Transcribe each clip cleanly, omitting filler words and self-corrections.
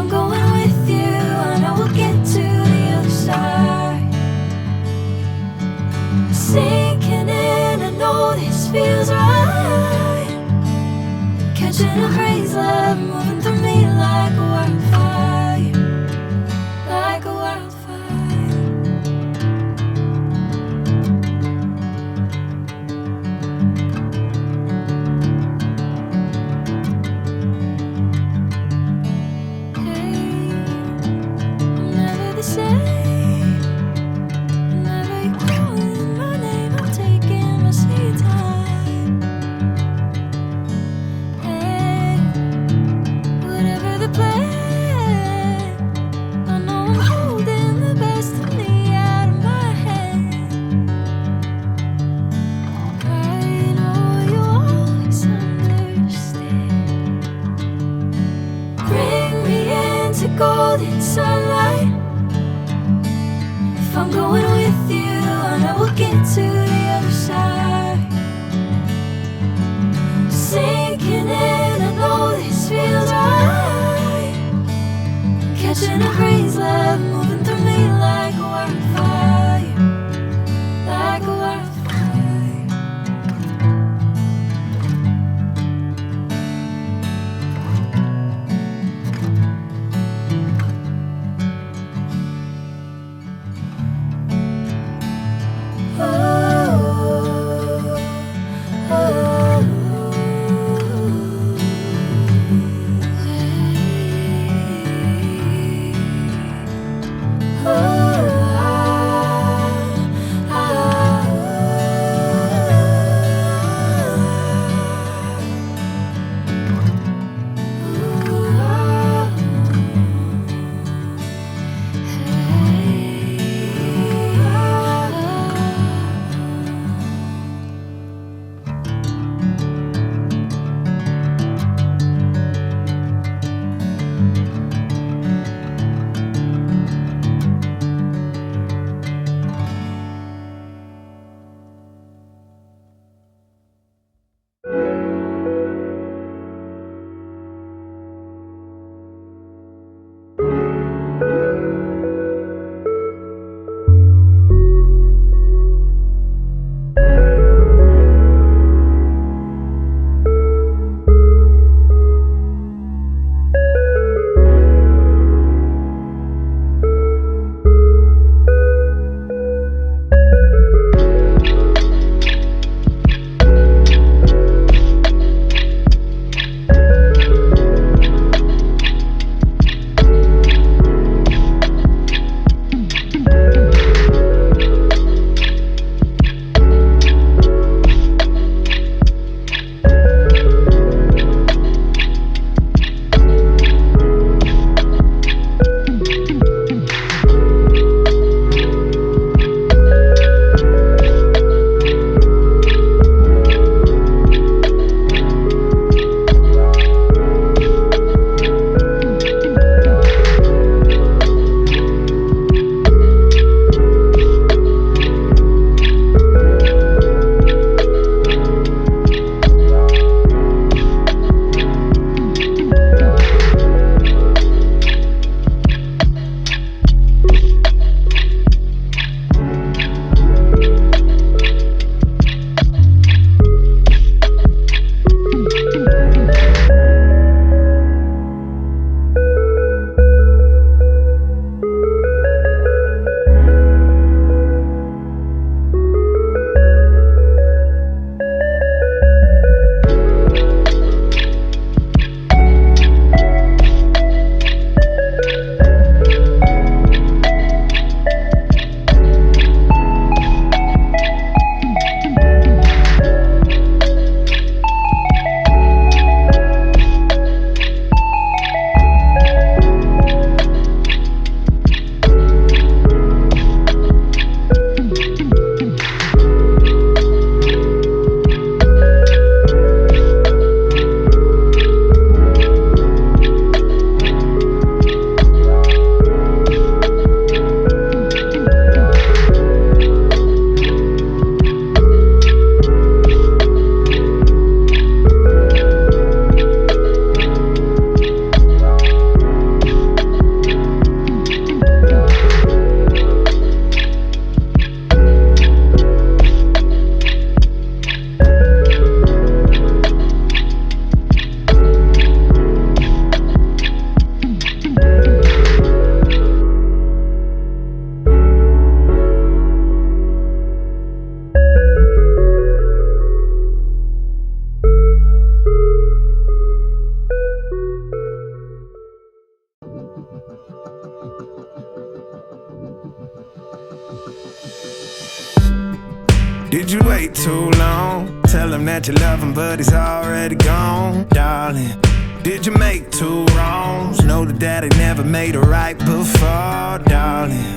I'm going with you, I know we'll get to the other side. Sinking in, I know this feels right. Catching a crazy love, moving through me like a wildfire, like a wildfire. Hey, I'm never the same. Whenever you're calling my name, I'm taking my sweet time. Hey, whatever the plan, I know I'm holding the best of me out of my hand. I know you always understand. Bring me into golden sunlight. If I'm going with you, I know we'll get to the other side. Sinking in, I know this feels right. Catching a crazy love, moving through me like a wildfire, like a wildfire. Did you wait too long? Tell him that you love him, but he's already gone, darling. Did you make two wrongs? Know that daddy never made a right before, darling.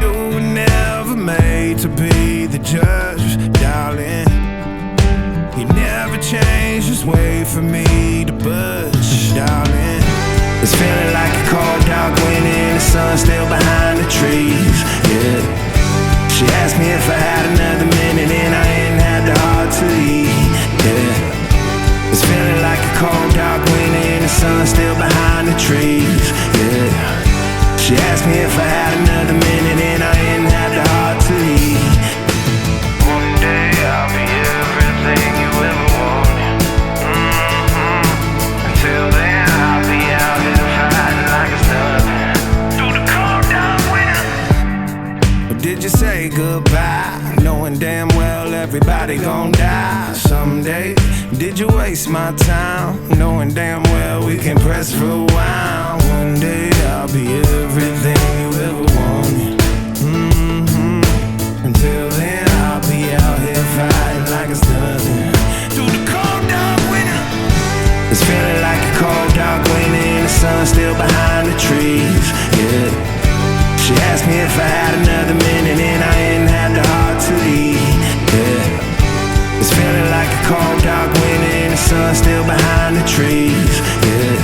You were never made to be the judge, darling. You never changed, just wait for me to budge, darling. It's feeling like a cold dark winter, the sun's still behind the trees, yeah. She asked me if I had another minute and I ain't had the heart to eat, yeah. It's feeling like a cold dark winter and the sun's still behind the trees, yeah. She asked me if I had another minute and I ain't had the heart to eat. One day I'll be everything you ever wanted. Until then I'll be out here fighting like it's nothing through the cold dark winter. Or did you say goodbye, knowing damn well everybody gon' die someday? Did you waste my time, knowing damn well we can press rewind? One day I'll be everything you ever wanted. Until then I'll be out here fighting like it's nothing through the cold dark winter. It's feeling like a cold dark winter and the sun's still behind the trees, yeah. She asked me if I had another minute and I ain't had the heart to eat, yeah. It's feeling like a cold dark winter and the sun's still behind the trees, yeah.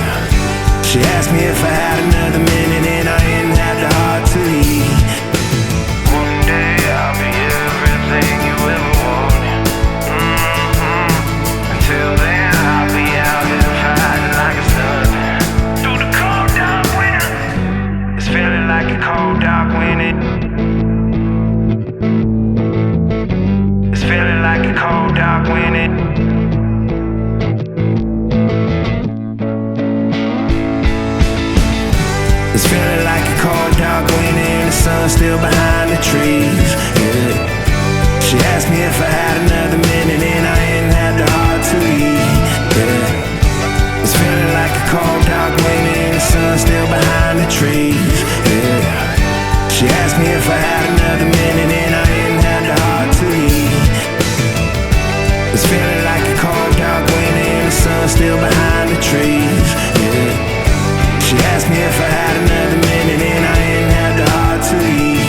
She asked me if I had another minute and I ain't had the heart to eat. One day I'll be everything you ever wanted. Until then I'll be out here fighting like it's nothing through the cold dark winter. It's feeling like a cold dark winter. It's feeling like a cold dark winter. It's feeling like a cold dark winter and the sun's still behind the trees, yeah. She asked me if I had another minute and I ain't had the heart to eat, yeah. It's feeling like a cold dark winter and the sun's still behind the trees, yeah. She asked me if I had another minute and I ain't had the heart to eat. It's feeling like a cold dark winter and the sun's still behind the trees, yeah. She asked me if I had another minute and I ain't had the heart to eat,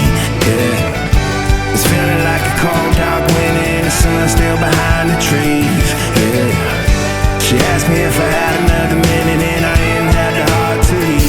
yeah. It's feeling like a cold dark winter and the sun's still behind the trees, yeah. She asked me if I had another minute and I ain't had the heart to eat.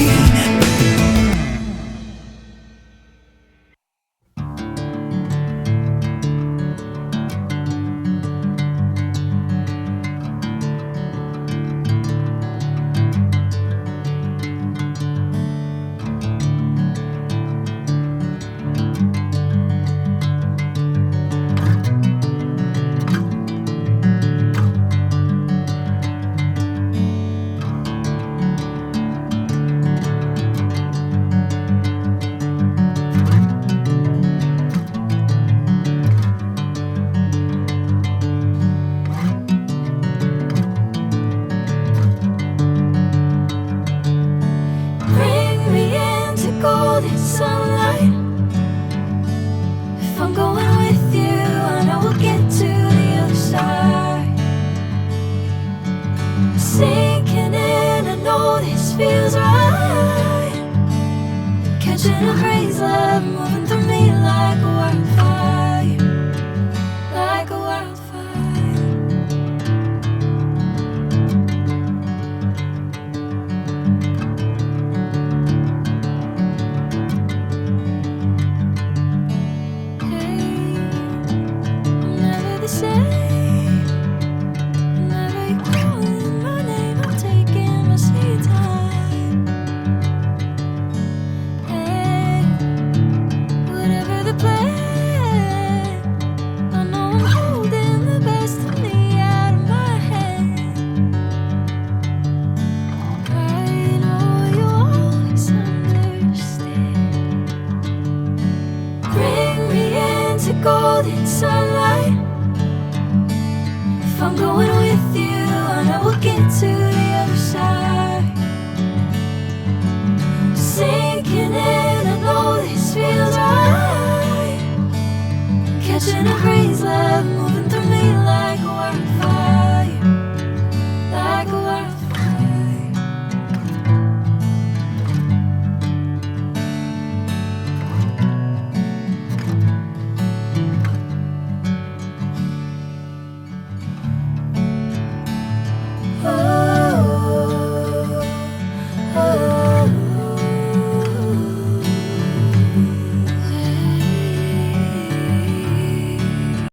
catching a breeze love moving through me like